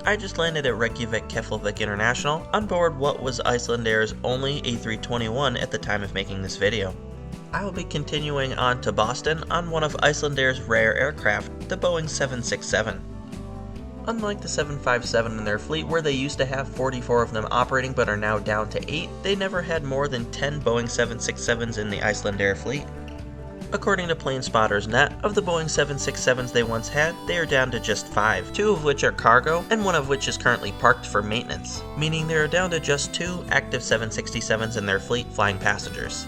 I just landed at Reykjavík Keflavík International on board what was Icelandair's only A321 at the time of making this video. I will be continuing on to Boston on one of Icelandair's rare aircraft, the Boeing 767. Unlike the 757 in their fleet, where they used to have 44 of them operating but are now down to 8, they never had more than 10 Boeing 767s in the Icelandair fleet. According to PlaneSpotter's.net, of the Boeing 767s they once had, they are down to just 5, 2 of which are cargo, and 1 of which is currently parked for maintenance, meaning they are down to just 2 active 767s in their fleet flying passengers.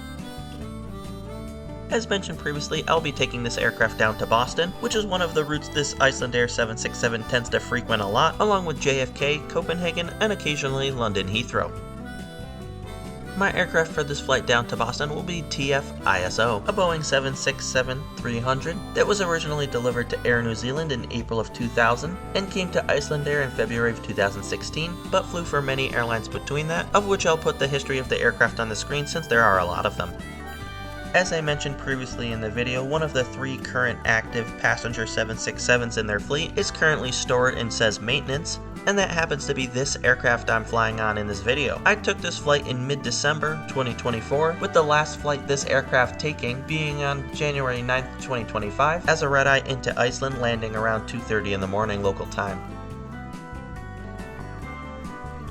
As mentioned previously, I'll be taking this aircraft down to Boston, which is one of the routes this Icelandair 767 tends to frequent a lot, along with JFK, Copenhagen, and occasionally London Heathrow. My aircraft for this flight down to Boston will be TF-ISO, a Boeing 767-300 that was originally delivered to Air New Zealand in April of 2000 and came to Icelandair in February of 2016, but flew for many airlines between that, of which I'll put the history of the aircraft on the screen since there are a lot of them. As I mentioned previously in the video, one of the 3 current active passenger 767s in their fleet is currently stored and says maintenance, and that happens to be this aircraft I'm flying on in this video. I took this flight in mid-December 2024, with the last flight this aircraft taking being on January 9th, 2025, as a red-eye into Iceland, landing around 2:30 in the morning local time.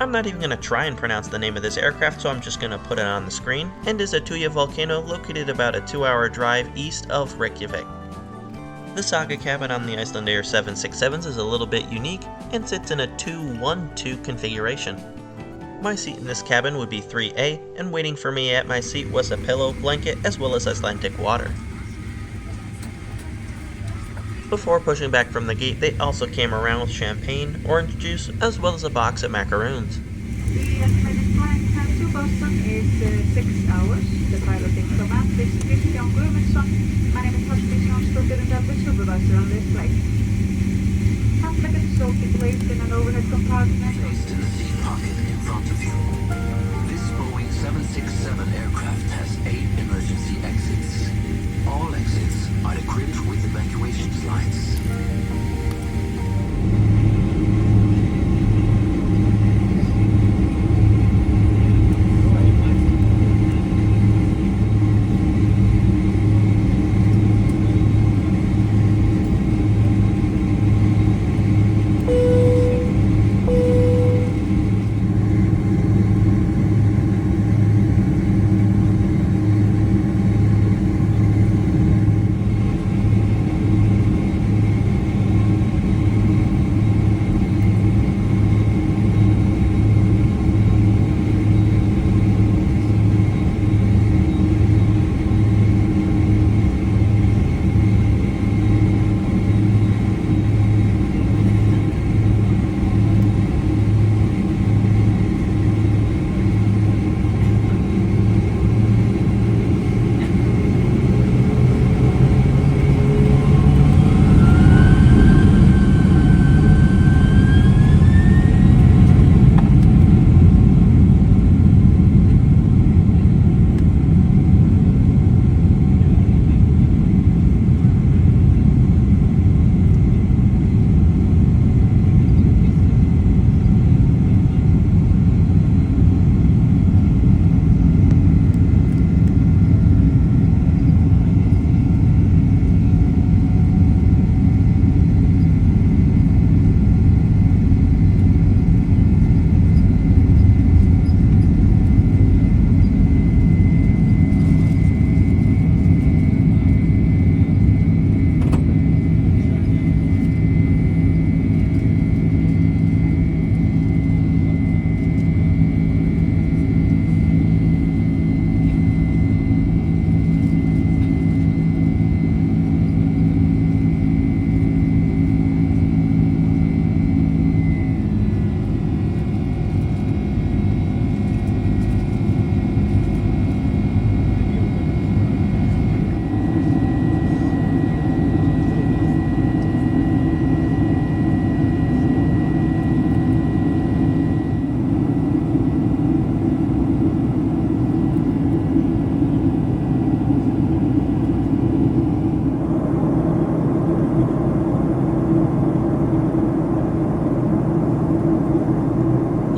I'm not even going to try and pronounce the name of this aircraft, so I'm just going to put it on the screen, and is a Tuya volcano located about a 2-hour drive east of Reykjavík. The Saga cabin on the Icelandair 767s is a little bit unique, and sits in a 2-1-2 configuration. My seat in this cabin would be 3A, and waiting for me at my seat was a pillow, blanket, as well as Icelandic water. Before pushing back from the gate, they also came around with champagne, orange juice, as well as a box of macaroons. The estimated time to Boston is 6 hours. The piloting command is Christian Gurvinsson. My name is Husband Johnston, and I'm the supervisor on this flight. Hand luggage will be placed in an overhead compartment. Placed in the seat pocket in front of you. This Boeing 767 aircraft has 8 emergency exits. All exits are equipped with evacuation lights.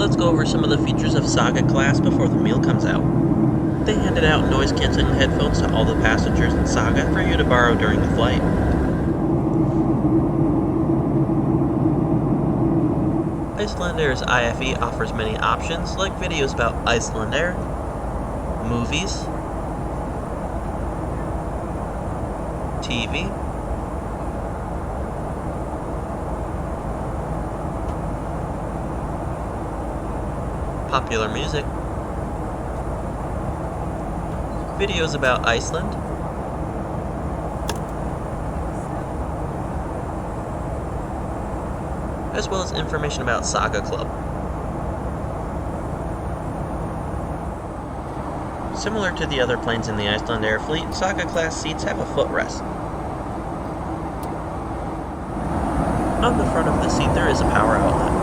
let's go over some of the features of Saga class before the meal comes out. They handed out noise-canceling headphones to all the passengers in Saga for you to borrow during the flight. Icelandair's IFE offers many options like videos about Icelandair, movies, TV, popular music, videos about Iceland, as well as information about Saga Club. Similar to the other planes in the Icelandair fleet, Saga class seats have a footrest. On the front of the seat there is a power outlet.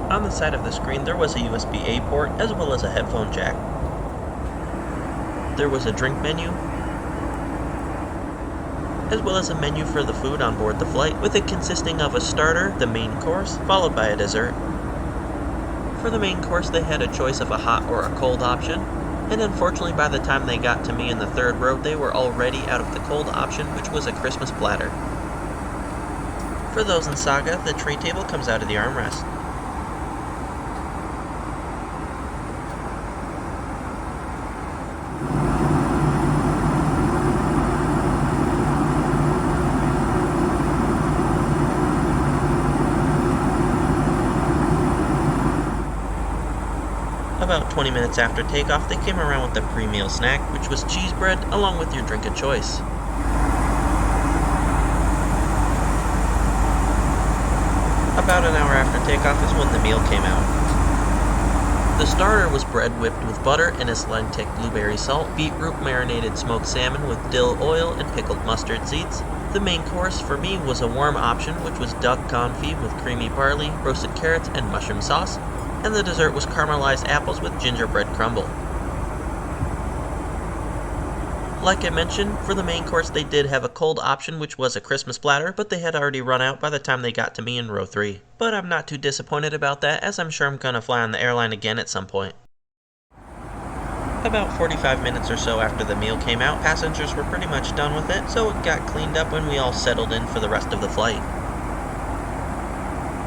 On the side of the screen there was a USB-A port as well as a headphone jack. There was a drink menu, as well as a menu for the food on board the flight, with it consisting of a starter, the main course, followed by a dessert. For the main course they had a choice of a hot or a cold option, and unfortunately by the time they got to me in the third row they were already out of the cold option, which was a Christmas platter. For those in Saga, the tray table comes out of the armrest. About 20 minutes after takeoff, they came around with the pre-meal snack, which was cheese bread along with your drink of choice. About an hour after takeoff is when the meal came out. The starter was bread whipped with butter and Icelandic blueberry salt, beetroot marinated smoked salmon with dill oil and pickled mustard seeds. The main course for me was a warm option, which was duck confit with creamy barley, roasted carrots, and mushroom sauce, and the dessert was caramelized apples with gingerbread crumble. Like I mentioned, for the main course they did have a cold option, which was a Christmas platter, but they had already run out by the time they got to me in row 3. But I'm not too disappointed about that, as I'm sure I'm gonna fly on the airline again at some point. About 45 minutes or so after the meal came out, passengers were pretty much done with it, so it got cleaned up when we all settled in for the rest of the flight.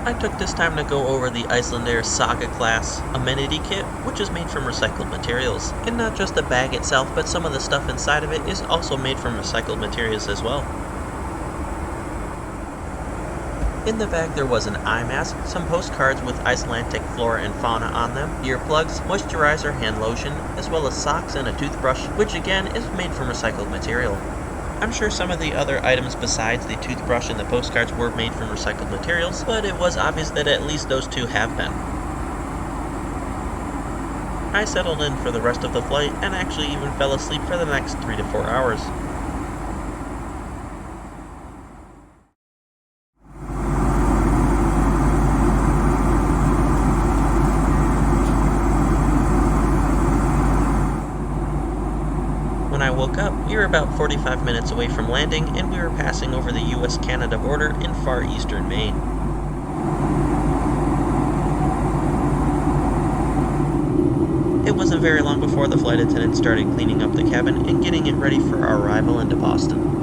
I took this time to go over the Icelandair Saga class amenity kit, which is made from recycled materials. And not just the bag itself, but some of the stuff inside of it is also made from recycled materials as well. In the bag there was an eye mask, some postcards with Icelandic flora and fauna on them, earplugs, moisturizer, hand lotion, as well as socks and a toothbrush, which again is made from recycled material. I'm sure some of the other items besides the toothbrush and the postcards were made from recycled materials, but it was obvious that at least those two have been. I settled in for the rest of the flight and actually even fell asleep for the next 3 to 4 hours. When I woke up, we were about 45 minutes away from landing, and we were passing over the US-Canada border in far eastern Maine. It wasn't very long before the flight attendant started cleaning up the cabin and getting it ready for our arrival into Boston.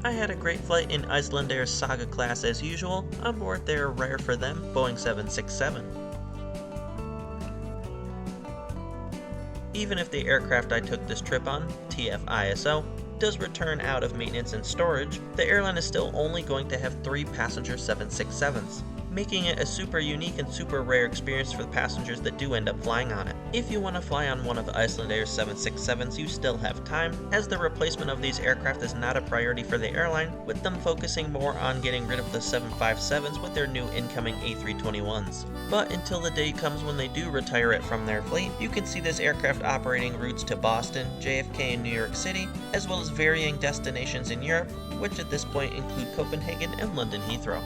I had a great flight in Icelandair's Saga class as usual, on board their rare for them Boeing 767. Even if the aircraft I took this trip on, TFISO, does return out of maintenance and storage, the airline is still only going to have 3 passenger 767s, making it a super unique and super rare experience for the passengers that do end up flying on it. If you want to fly on one of Icelandair's 767s, you still have time, as the replacement of these aircraft is not a priority for the airline, with them focusing more on getting rid of the 757s with their new incoming A321s. But until the day comes when they do retire it from their fleet, you can see this aircraft operating routes to Boston, JFK, and New York City, as well as varying destinations in Europe, which at this point include Copenhagen and London Heathrow.